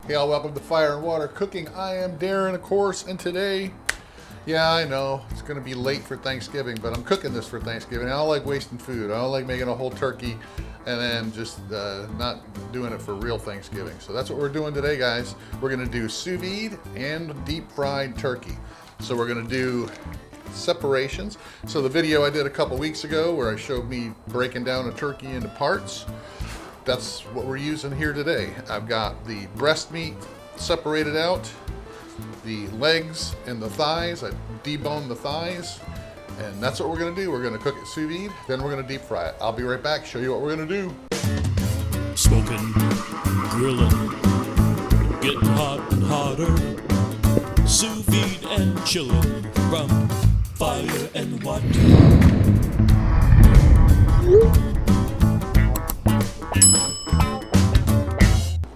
Hey all, welcome to Fire and Water Cooking. I am Darren, of course, and today, yeah, I know, it's going to be late for Thanksgiving, but I'm cooking this for Thanksgiving. I don't like wasting food. I don't like making a whole turkey and then just not doing it for real Thanksgiving. So that's what we're doing today, guys. We're going to do sous vide and deep fried turkey. So we're going to do separations. So the video I did a couple weeks ago where I showed me breaking down a turkey into parts, that's what we're using here today. I've got the breast meat separated out, the legs and the thighs. I deboned the thighs, and that's what we're gonna do. We're gonna cook it sous vide, then we're gonna deep fry it. I'll be right back, show you what we're gonna do. Smoking, grilling, getting hot and hotter, sous vide and chilling from fire and water.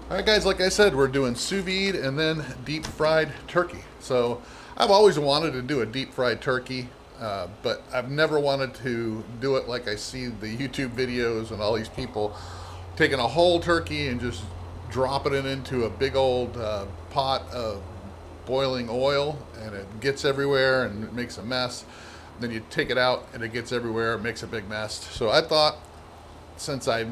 Alright guys, like I said, we're doing sous vide and then deep fried turkey. So I've always wanted to do a deep fried turkey, but I've never wanted to do it like I see the YouTube videos and all these people taking a whole turkey and just dropping it into a big old pot of boiling oil, and it gets everywhere and it makes a mess. Then you take it out and it gets everywhere, it makes a big mess. So I thought, since I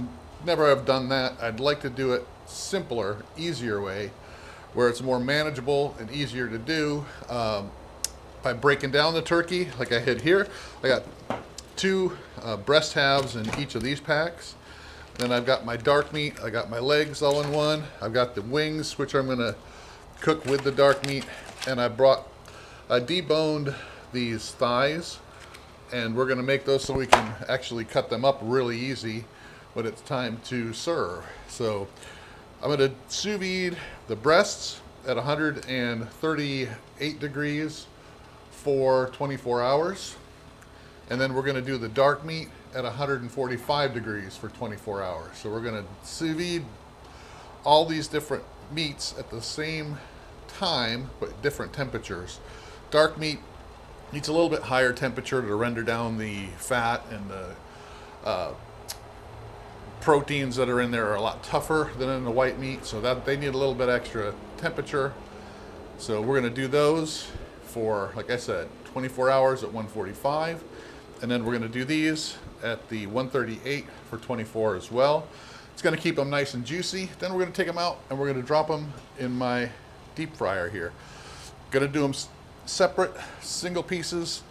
never have done that, I'd like to do it simpler, easier way, where it's more manageable and easier to do by breaking down the turkey like I had here. I got two breast halves in each of these packs. Then I've got my dark meat, I got my legs all in one. I've got the wings, which I'm gonna cook with the dark meat, and I deboned these thighs, and we're gonna make those so we can actually cut them up really easy when it's time to serve. So I'm gonna sous vide the breasts at 138 degrees for 24 hours. And then we're gonna do the dark meat at 145 degrees for 24 hours. So we're gonna sous vide all these different meats at the same time, but different temperatures. Dark meat needs a little bit higher temperature to render down the fat, and the proteins that are in there are a lot tougher than in the white meat, so that they need a little bit extra temperature. So we're going to do those for, like I said, 24 hours at 145, and then we're going to do these at the 138 for 24 as well. It's going to keep them nice and juicy. Then we're going to take them out and we're going to drop them in my deep fryer here. Going to do them separate, single pieces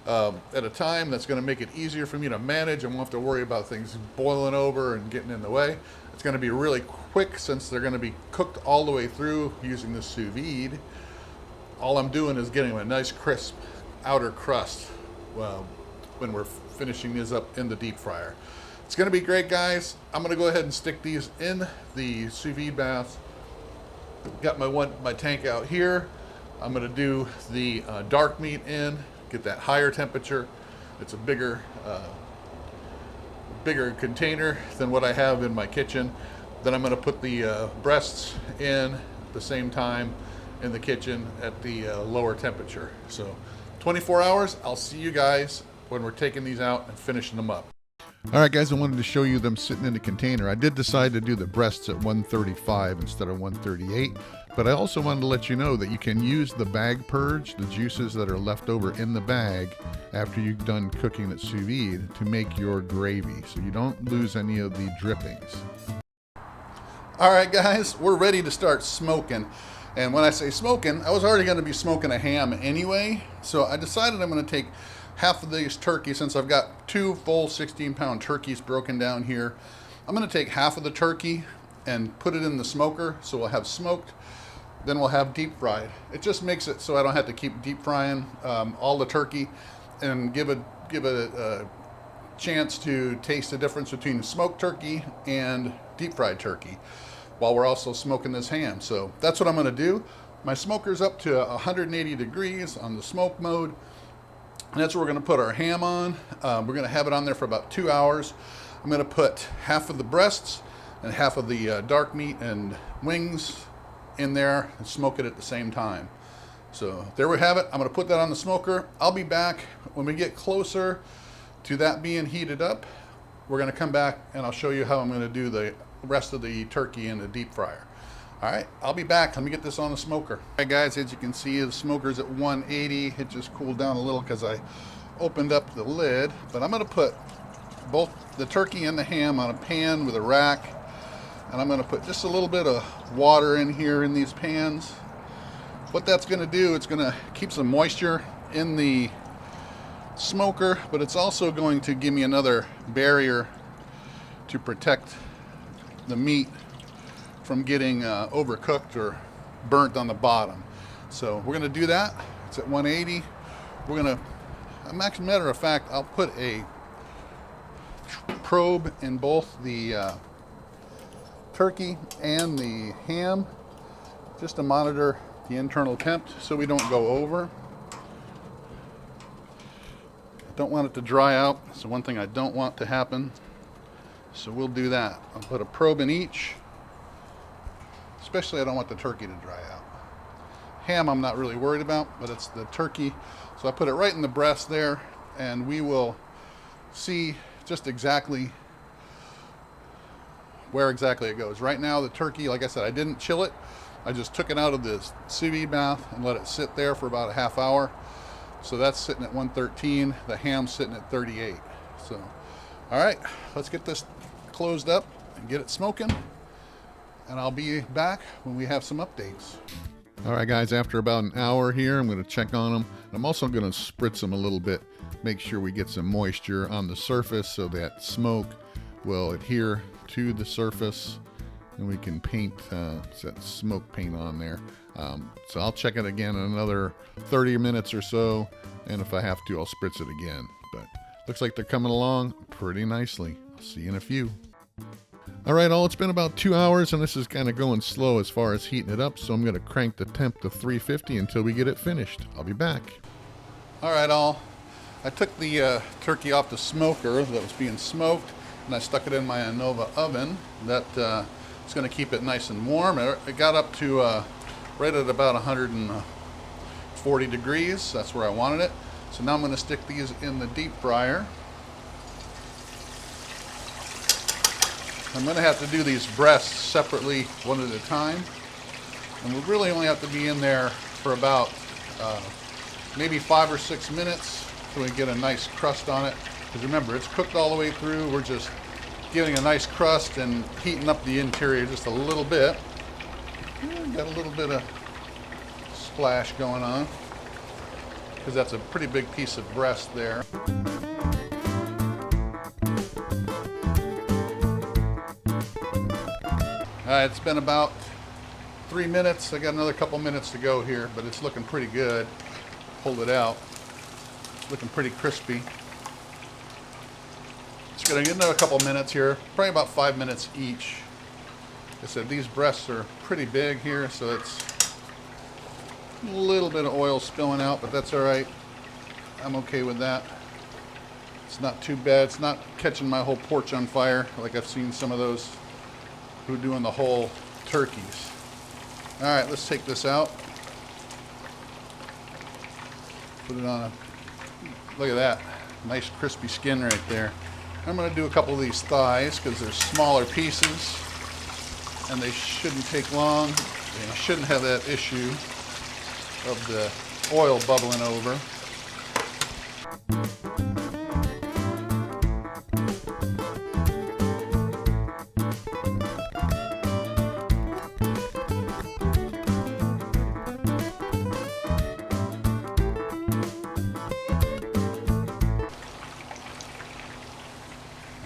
at a time. That's going to make it easier for me to manage. I won't have to worry about things boiling over and getting in the way. It's going to be really quick since they're going to be cooked all the way through using the sous vide. All I'm doing is getting a nice crisp outer crust when we're finishing these up in the deep fryer. It's going to be great, guys. I'm going to go ahead and stick these in the sous vide bath. Got my tank out here. I'm going to do the dark meat in, get that higher temperature. It's a bigger container than what I have in my kitchen. Then I'm going to put the breasts in at the same time in the kitchen at the lower temperature. So 24 hours, I'll see you guys when we're taking these out and finishing them up. All right, guys, I wanted to show you them sitting in the container. I did decide to do the breasts at 135 instead of 138, but I also wanted to let you know that you can use the bag purge, the juices that are left over in the bag after you've done cooking at sous vide, to make your gravy, so you don't lose any of the drippings. All right, guys, we're ready to start smoking. And when I say smoking, I was already going to be smoking a ham anyway, so I decided I'm going to take half of these turkeys. Since I've got two full 16-pound turkeys broken down here, I'm going to take half of the turkey and put it in the smoker, so we'll have smoked, then we'll have deep fried. It just makes it so I don't have to keep deep frying all the turkey, and give it a chance to taste the difference between smoked turkey and deep fried turkey while we're also smoking this ham. So that's what I'm going to do. My smoker's up to 180 degrees on the smoke mode. And that's where we're going to put our ham on. We're going to have it on there for about 2 hours. I'm going to put half of the breasts and half of the dark meat and wings in there and smoke it at the same time. So there we have it. I'm going to put that on the smoker. I'll be back when we get closer to that being heated up. We're going to come back and I'll show you how I'm going to do the rest of the turkey in the deep fryer. All right, I'll be back. Let me get this on the smoker. All right, guys, as you can see, the smoker's at 180. It just cooled down a little because I opened up the lid. But I'm going to put both the turkey and the ham on a pan with a rack. And I'm going to put just a little bit of water in here in these pans. What that's going to do, it's going to keep some moisture in the smoker, but it's also going to give me another barrier to protect the meat from getting overcooked or burnt on the bottom. So we're going to do that. It's at 180. We're going to, as a matter of fact, I'll put a probe in both the turkey and the ham just to monitor the internal temp so we don't go over. Don't want it to dry out. So one thing I don't want to happen. So we'll do that. I'll put a probe in each. Especially I don't want the turkey to dry out. Ham I'm not really worried about, but it's the turkey. So I put it right in the breast there, and we will see just exactly where exactly it goes. Right now the turkey, like I said, I didn't chill it. I just took it out of the sous vide bath and let it sit there for about a half hour. So that's sitting at 113. The ham's sitting at 38. So, all right, let's get this closed up and get it smoking. And I'll be back when we have some updates. All right, guys, after about an hour here, I'm going to check on them. I'm also going to spritz them a little bit, make sure we get some moisture on the surface so that smoke will adhere to the surface and we can paint that smoke paint on there. So I'll check it again in another 30 minutes or so, and if I have to, I'll spritz it again. But looks like they're coming along pretty nicely. I'll see you in a few. All right, it's been about 2 hours, and this is kind of going slow as far as heating it up, so I'm going to crank the temp to 350 until we get it finished. I'll be back. All right, I took the turkey off the smoker that was being smoked, and I stuck it in my Anova oven. That is going to keep it nice and warm. It got up to right at about 140 degrees. That's where I wanted it. So now I'm going to stick these in the deep fryer. I'm going to have to do these breasts separately, one at a time. And we really only have to be in there for about maybe 5 or 6 minutes so we get a nice crust on it. Because remember, it's cooked all the way through. We're just getting a nice crust and heating up the interior just a little bit. Got a little bit of splash going on because that's a pretty big piece of breast there. All right, it's been about 3 minutes. I got another couple minutes to go here, but it's looking pretty good. Pulled it out. It's looking pretty crispy. Just gonna get another couple minutes here, probably about 5 minutes each. Like I said, these breasts are pretty big here, so it's a little bit of oil spilling out, but that's all right. I'm okay with that. It's not too bad. It's not catching my whole porch on fire like I've seen some of those who are doing the whole turkeys. All right, let's take this out. Put it on look at that, nice crispy skin right there. I'm gonna do a couple of these thighs because they're smaller pieces and they shouldn't take long. They shouldn't have that issue of the oil bubbling over.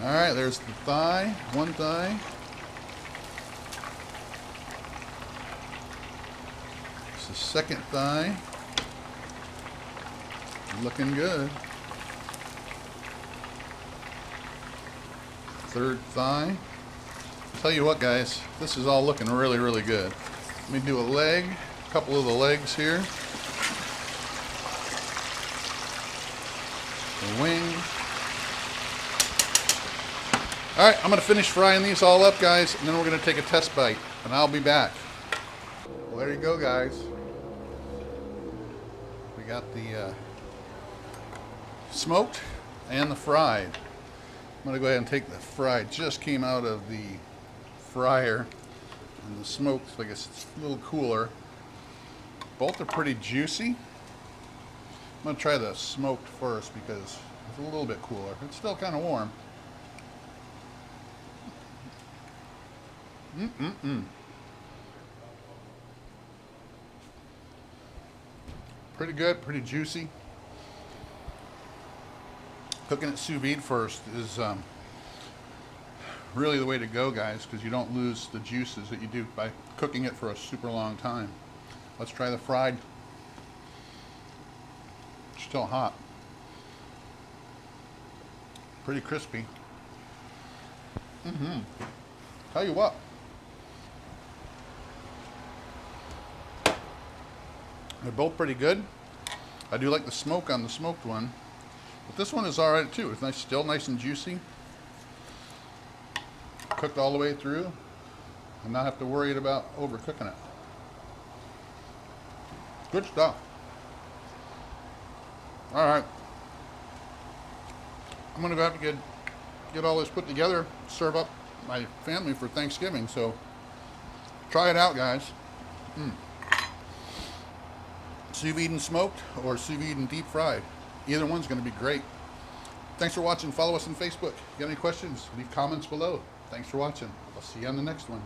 All right, there's the thigh, one thigh. It's the second thigh. Looking good. Third thigh. Tell you what, guys, this is all looking really, really good. Let me do a leg, a couple of the legs here. The wing. All right, I'm gonna finish frying these all up, guys, and then we're gonna take a test bite, and I'll be back. Well, there you go, guys. We got the smoked and the fried. I'm gonna go ahead and take the fried. Just came out of the fryer. And the smoked, I guess it's a little cooler. Both are pretty juicy. I'm going to try the smoked first because it's a little bit cooler. It's still kind of warm. Pretty good, pretty juicy. Cooking it sous vide first is really the way to go, guys, because you don't lose the juices that you do by cooking it for a super long time. Let's try the fried. Still hot. Pretty crispy. Tell you what. They're both pretty good. I do like the smoke on the smoked one. But this one is alright too. It's nice, still nice and juicy. Cooked all the way through. And not have to worry about overcooking it. Good stuff. Alright. I'm going to have to get all this put together, serve up my family for Thanksgiving. So try it out, guys. Sous vide and smoked or sous vide and deep fried. Either one's going to be great. Thanks for watching. Follow us on Facebook. If you got any questions, leave comments below. Thanks for watching. I'll see you on the next one.